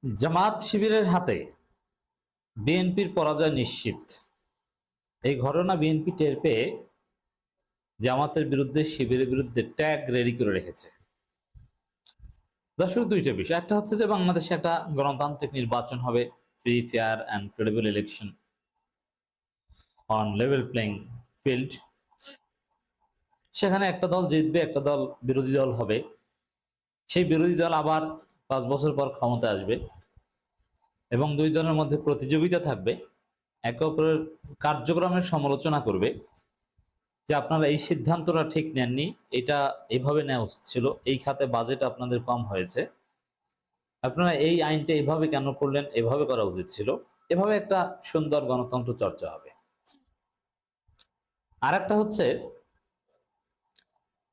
জামাত শিবিরের হাতে বিএনপির পরাজয় নিশ্চিত। এই ঘটনা বিএনপি টের পেয়ে জামাতের বিরুদ্ধে, শিবিরের বিরুদ্ধে ট্যাগ রেডি করে রেখেছে। দর্শক, দুইটা বিষয়। একটা হচ্ছে যে বাংলাদেশে একটা গণতান্ত্রিক নির্বাচন হবে, free, fair and credible election on level playing field. সেখানে একটা দল জিতবে, একটা দল বিরোধী দল হবে। সেই বিরোধী দল আবার 5 বছর পর ক্ষমতায় আসবে এবং দুই দলের মধ্যে প্রতিযোগিতা থাকবে, একে অপরের কার্যক্রমের সমালোচনা করবে যে আপনারা এই সিদ্ধান্তটা ঠিক নেননি, এটা এইভাবে নেওয়া উচিত ছিল, এই খাতে বাজেট আপনাদের কম হয়েছে, আপনারা এই আইনটা এইভাবে কেন করলেন, এভাবে করা উচিত ছিল। এভাবে একটা সুন্দর গণতন্ত্র চর্চা হবে। আর একটা হচ্ছে,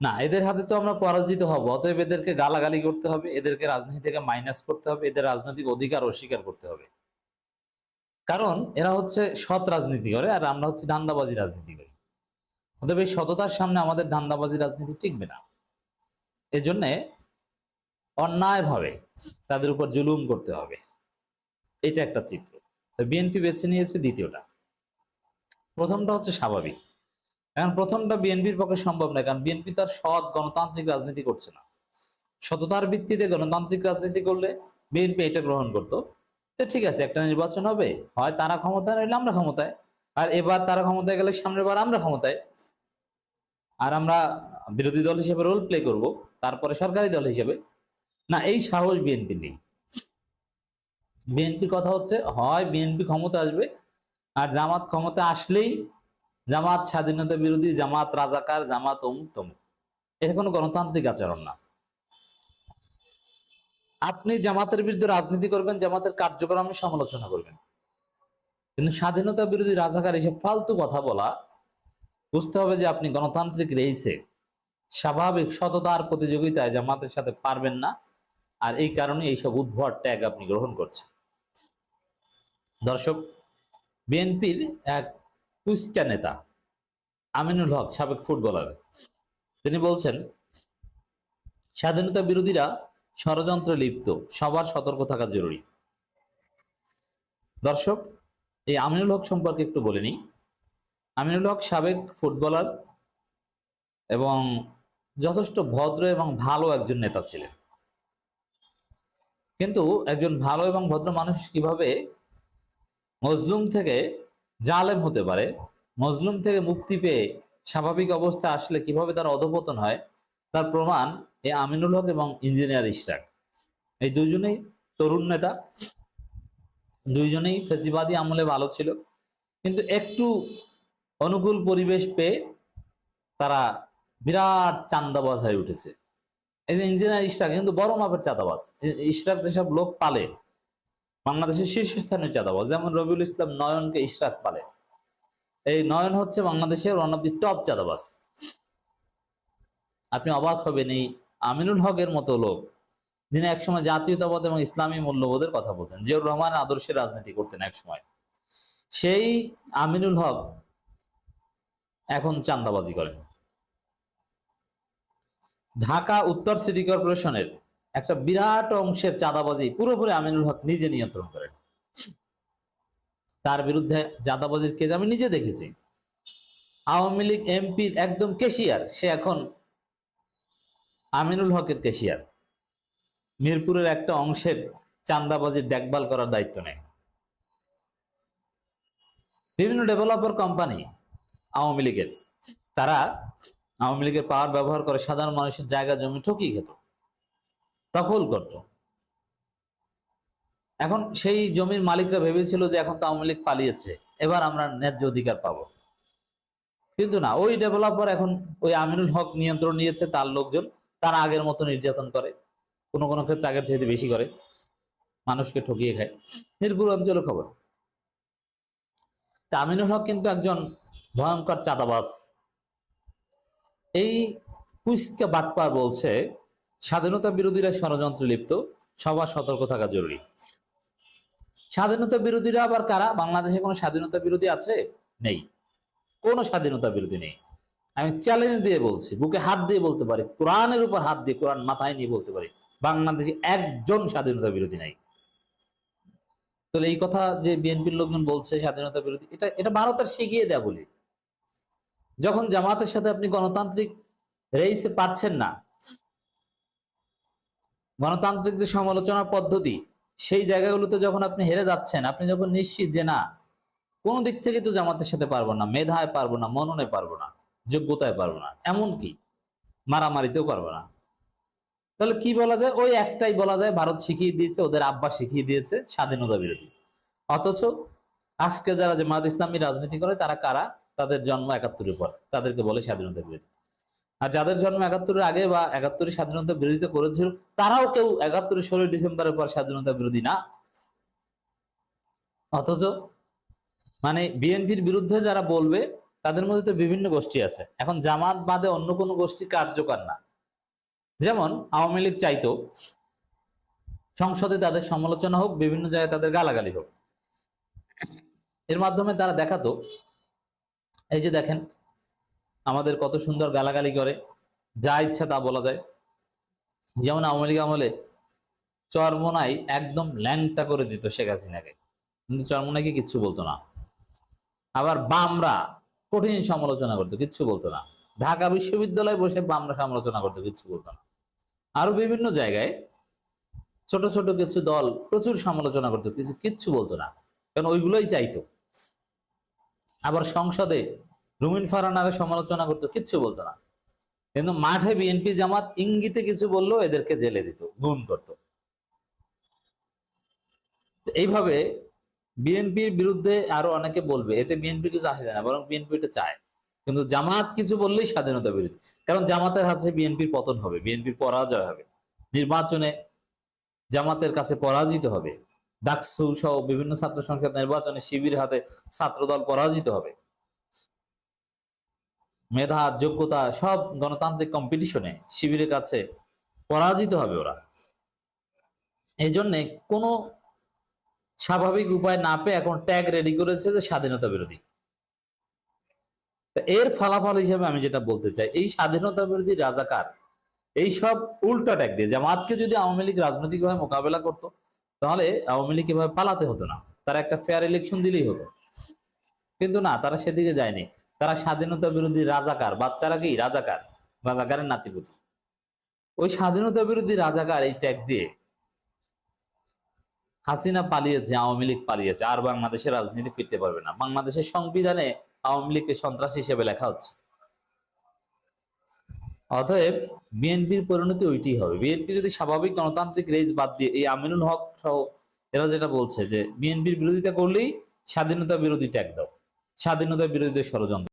না, এদের হাতে তো আমরা পরাজিত হব, অতএব এদেরকে গালাগালি করতে হবে, এদেরকে রাজনীতি থেকে মাইনাস করতে হবে, এদের রাজনৈতিক অধিকার অস্বীকার করতে হবে। কারণ এরা হচ্ছে সৎ রাজনীতি করে আর আমরা হচ্ছে ধান্দাবাজি রাজনীতি করি। অতএব এই সততার সামনে আমাদের ধান্দাবাজি রাজনীতি টিকবে না। এজন্যে অন্যায়ভাবে তাদের উপর জুলুম করতে হবে। এটা একটা চিত্র। তো বিএনপি বেছে নিয়েছে দ্বিতীয়টা। প্রথমটা হচ্ছে স্বাভাবিক। এখন প্রথমটা বিএনপির পক্ষে সম্ভব নয়, কারণ বিএনপি তার সৎ গণতান্ত্রিক রাজনীতি করছে না। সততার ভিত্তিতে গণতান্ত্রিক রাজনীতি করলে বিএনপি এটা গ্রহণ করতো যে ঠিক আছে, একটা নির্বাচন হবে, হয় তারা ক্ষমতায়, নইলে আমরা ক্ষমতায়। আর এবার তারা ক্ষমতায় গেলে সামনের বার আমরা ক্ষমতায়, আর আমরা বিরোধী দল হিসেবে রোল প্লে করব, তারপরে সরকারি দল হিসেবে। না, এই সাহস বিএনপি নেই। বিএনপির কথা হচ্ছে, হয় বিএনপি ক্ষমতা আসবে, আর জামাত ক্ষমতা আসলেই জামাত স্বাধীনতা বিরোধী, জামাত রাজাকার, জামাত অমুক তমুক। এটা কোনো গণতান্ত্রিক আচরণ না। আপনি জামাতের বিরুদ্ধে রাজনীতি করবেন, জামাতের কার্যক্রমের সমালোচনা করবেন, কিন্তু স্বাধীনতা বিরোধী, রাজাকার এসব ফালতু কথা বলা, বুঝতে হবে যে আপনি গণতান্ত্রিক রেইসে স্বাভাবিক সততার প্রতিযোগিতায় জামাতের সাথে পারবেন না, আর এই কারণে এইসব উদ্ভট ট্যাগ আপনি গ্রহণ করছেন। দর্শক, বিএনপির এক কুষ্টা নেতা আমিনুল হক, সাবেক ফুটবলার, তিনি বলছেন স্বাধীনতা বিরোধীরা ষড়যন্ত্রে লিপ্ত, সবার সতর্ক থাকা জরুরি। দর্শক, এই আমিনুল হক সম্পর্কে একটু বলে নিই। আমিনুল হক সাবেক ফুটবলার এবং যথেষ্ট ভদ্র এবং ভালো একজন নেতা ছিলেন। কিন্তু একজন ভালো এবং ভদ্র মানুষ কিভাবে মজলুম থেকে জালেম হতে পারে, মজলুম থেকে মুক্তি পেয়ে স্বাভাবিক অবস্থা আসলে কিভাবে তার অধঃপতন হয়, তার প্রমাণ এই আমিনুল হক এবং ইঞ্জিনিয়ার ইশরাক। এই দুইজনেই তরুণ নেতা, দুইজনেই ফেসিবাদী আমলে ভালো ছিল, কিন্তু একটু অনুকূল পরিবেশ পেয়ে তারা বিরাট চাঁদাবাজ হয়ে উঠেছে। এই যে ইঞ্জিনিয়ার ইশরাক কিন্তু বড় মাপের চাঁদাবাজ। ইশরাক যেসব লোক পালে, বাংলাদেশের শীর্ষস্থানীয় চাঁদাবাজ, যেমন রবিউল ইসলাম নয়নকে ইশরাক পালে। এই নয়ন হচ্ছে বাংলাদেশের ওয়ান অফ দি টপ চাঁদাবাজ। আপনি অবাক হবেন, এই আমিনুল হকের মতো লোক, যিনি একসময় জাতীয়তাবাদ এবং ইসলামী মূল্যবোধের কথা বলতেন, জিয়াউর রহমানের আদর্শের রাজনীতি করতেন একসময়, সেই আমিনুল হক এখন চাঁদাবাজি করেন। ঢাকা উত্তর সিটি কর্পোরেশনের একটা বিরাট অংশের চাঁদাবাজি পুরোপুরি আমিনুল হক নিজে নিয়ন্ত্রণ করেন। তার বিরুদ্ধে চাঁদাবাজির কেস আমি নিজে দেখেছি। আওয়ামী লীগ এমপির একদম ক্যাশিয়ার, সে এখন আমিনুল হকের ক্যাশিয়ার। মিরপুরের একটা অংশের চাঁদাবাজির দেখভাল করার দায়িত্ব নেয়। বিভিন্ন ডেভেলপার কোম্পানি আওয়ামী লীগের, তারা আওয়ামী লীগের পাওয়ার ব্যবহার করে সাধারণ মানুষের জায়গা জমি ঠকিয়ে খেত, দখল করত। এখন সেই জমির মালিকরা ভেবেছিল যে এখন তো আওয়ামী লীগ পালিয়েছে, এবার আমরা ন্যায্য অধিকার পাবো। কিন্তু না, ওই ডেভেলপার এখন ওই আমিনুল হক নিয়ন্ত্রণ নিয়েছে, তার লোকজন, তারা আগের মতো নির্যাতন করে, কোনো কোনো ক্ষেত্রে আগের চাইতে বেশি করে, মানুষকে ঠকিয়ে খায়। মিরপুর অঞ্চলের খবর। তা আমিনুল হক কিন্তু একজন ভয়ঙ্কর চাঁদাবাজ। এই কুইস্কা বাটপার বলছে স্বাধীনতা বিরোধীরা ষড়যন্ত্রে লিপ্ত, সবার সতর্ক থাকা জরুরি। স্বাধীনতা বিরোধীরা আবার কারা? বাংলাদেশে কোনো স্বাধীনতা বিরোধী আছে? নেই, কোনো স্বাধীনতা বিরোধী নেই। আমি চ্যালেঞ্জ দিয়ে বলছি, বুকে হাত দিয়ে বলতে পারি, কোরআনের উপর হাত দিয়ে, কোরআন মাথায় নিয়ে বলতে পারি, বাংলাদেশে একজন স্বাধীনতা বিরোধী নাই। তাহলে এই কথা যে বিএনপির লোকজন বলছে স্বাধীনতা বিরোধী, এটা এটা ভারতের শিখিয়ে দেয়া বলি। যখন জামাতের সাথে আপনি গণতান্ত্রিক রেইসে পাচ্ছেন না, গণতান্ত্রিক যে সমালোচনার পদ্ধতি, সেই জায়গাগুলোতে যখন আপনি হেরে যাচ্ছেন, আপনি যখন নিশ্চিত যে না কোনো দিক থেকে তো জামাতের সাথে পারবো না, মেধায় পারবো না, মননে পারবো না, যোগ্যতায় পারবো না, এমনকি মারামারিতেও পারবো না, তাহলে কি বলা যায়? ওই একটাই বলা যায়, ভারত শিখিয়ে দিয়েছে, ওদের আব্বা শিখিয়ে দিয়েছে স্বাধীনতা বিরোধী। অথচ আজকে যারা জামায়াত ইসলামী রাজনীতি করে তারা কারা? তাদের জন্ম ৭১-এর পর, তাদেরকে বলে স্বাধীনতা বিরোধী। আর যাদের জন্ম ৭১-এর আগে বা ৭১-এর স্বাধীনতা বিরোধিতা করেছিল, তারাও কেউ ৭১-এর ১৬ ডিসেম্বরের পর স্বাধীনতা বিরোধী না। অথচ মানে বিএনপির বিরুদ্ধে যারা বলবে তাদের মধ্যে তো বিভিন্ন গোষ্ঠী আছে। এখন জামাত বাদে অন্য কোনো গোষ্ঠী কার্যকর না। যেমন আওয়ামী লীগ চাইতো সংসদে তাদের সমালোচনা হোক, বিভিন্ন জায়গায় তাদের গালাগালি হোক, এর মাধ্যমে তারা দেখাতো এই যে দেখেন আমাদের কত সুন্দর গালাগালি করে, যা ইচ্ছা তা বলা যায়। যেমন আওয়ামী লীগ আমলে চরমোনাই একদম ল্যাংটা করে দিত শেখ হাসিনাকে, কিন্তু চরমোনাইকে কিচ্ছু বলতো না। আবার বামরা কঠিন সমালোচনা করতো, কিচ্ছু বলতো না। ঢাকা বিশ্ববিদ্যালয়ে বসে বামরা সমালোচনা করতো, কিচ্ছু বলতো না। আরো বিভিন্ন জায়গায় ছোট ছোট কিছু দল প্রচুর সমালোচনা করতো, কিচ্ছু বলতো না, কারণ ওইগুলোই চাইতো। আবার সংসদে রুমিন ফারহানারে সমালোচনা করতো, কিচ্ছু বলতো না। কিন্তু মাঠে বিএনপি জামাত ইঙ্গিতে কিছু বললেও এদেরকে জেলে দিত, গুম করত। এইভাবে বিএনপির বিরুদ্ধে আরো অনেকে বলবে, এতে বিএনপি কিছু আসে যায় না, বরং বিএনপি এটা চায়। কিন্তু জামাত কিছু বললেই স্বাধীনতা বিরোধী, কারণ জামাতের হাতে বিএনপির পতন হবে, বিএনপির পরাজয় হবে, নির্বাচনে জামাতের কাছে পরাজিত হবে। ডাকসু সহ বিভিন্ন ছাত্র সংসদ নির্বাচনে শিবির হাতে ছাত্রদল পরাজিত হবে। মেধা যোগ্যতা সব গণতান্ত্রিক কম্পিটিশনে শিবিরের কাছে পরাজিত হবে ওরা। এই জন্যে কোনো স্বাভাবিক উপায় না পেয়ে এখন ট্যাগ রেডি করেছে যে স্বাধীনতা বিরোধী। এর ফলাফল হিসেবে আমি যেটা বলতে চাই, এই স্বাধীনতা বিরোধী রাজাকার এই সব উল্টা ট্যাগ দিয়ে জামাতকে যদি আওয়ামী লীগ রাজনৈতিকভাবে মোকাবেলা করতো, তাহলে আওয়ামী লীগ এভাবে পালাতে হতো না, তারা একটা ফেয়ার ইলেকশন দিলেই হতো। কিন্তু না, তারা সেদিকে যায়নি। তারা স্বাধীনতা বিরোধী রাজাকার, বাচ্চারা কি রাজাকার, রাজাকারের নাতিপুতি। ওই স্বাধীনতা বিরোধী রাজাকার এই ট্যাগ দিয়ে হাসিনা পালিয়েছে, আওয়ামী লীগ পালিয়েছে, আর বাংলাদেশের রাজনীতি ফিরতে পারবে না। বাংলাদেশের সংবিধানে আওয়ামী লীগকে সন্ত্রাসী হিসেবে লেখা হচ্ছে। অতএব বিএনপির পরিণতি ওইটাই হবে। বিএনপি যদি স্বাভাবিক গণতান্ত্রিক রেজ বাদ দিয়ে এই আমিনুল হক সহ এরা যেটা বলছে যে বিএনপির বিরোধিতা করলেই স্বাধীনতা বিরোধী ট্যাগ দাও, স্বাধীনতা বিরোধী ষড়যন্ত্র।